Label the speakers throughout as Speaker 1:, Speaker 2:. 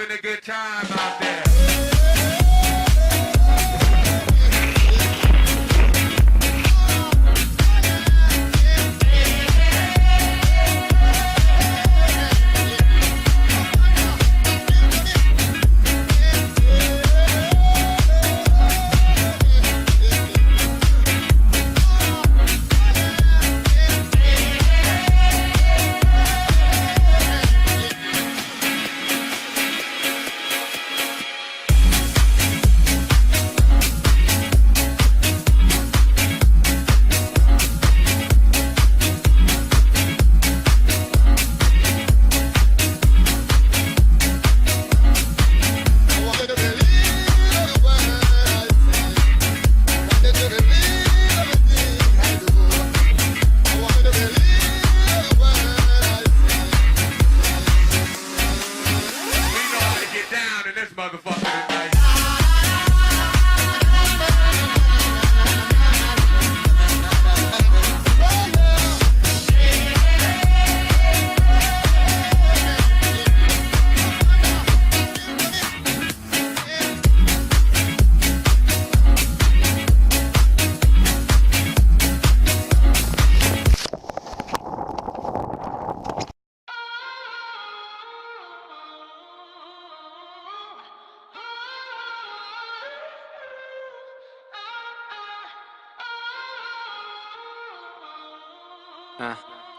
Speaker 1: having a good time out there.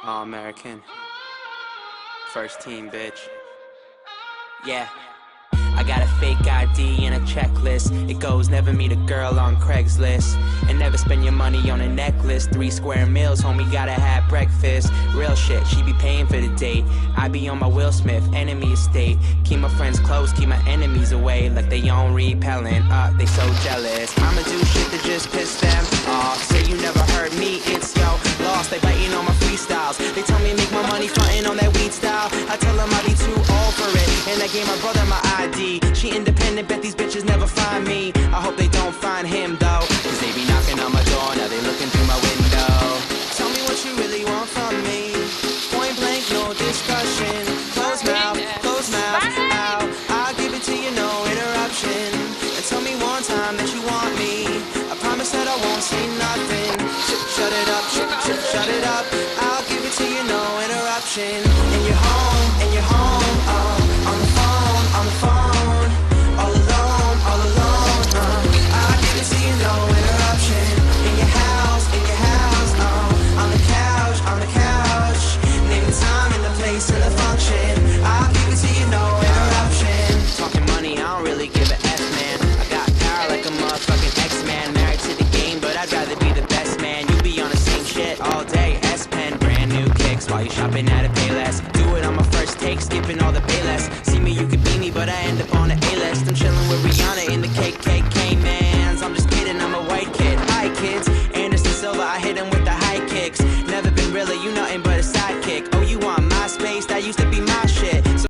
Speaker 2: All American. First team, bitch. Yeah. I got a fake ID and a checklist. It goes never meet a girl on Craigslist. And never spend your money on a necklace. 3 square meals, homie, gotta have breakfast. Real shit, she be paying for the date. I be on my Will Smith, enemy estate. Keep my friends close, keep my enemies away. Like they on repellent, they so jealous. I'ma do shit to just piss them off. Say you never heard me, it's yo lost. They biting on my freestyles. They tell me make my money frontin' on that weed style. I tell them I be too old for it. And I gave my brother my ID. She independent, bet these bitches never find me. I hope they don't find him though, cause they be knocking on my door, now they looking through my window. Tell me what you really want from me. Point blank, no discussion. Close mouth, ow. I'll give it to you, no interruption. And tell me one time that you want me. I promise that I won't say nothing. Shut it up, shut it up. I'll give it to you, no interruption. And you're home, oh, on the phone. All alone, I'll give it to you, no interruption. In your house, on the couch. Name the time and the place and the function. I'll give it to you, no interruption. Talking money, I don't really give a F, man. I got power like a motherfucking X-Man. Married to the game, but I'd rather be the best man. You be on the same shit all day. S-Pen, brand new kicks while you shopping at a Payless. Do it on my first take, skipping all the Payless. See me, you could be me, but I end up on the A-list. I'm chilling with Rihanna in the KKK, mans. I'm just kidding, I'm a white kid. Hi, kids. Anderson Silva, I hit him with the high kicks. Never been really, you nothing but a sidekick. Oh, you want my space? That used to be my shit.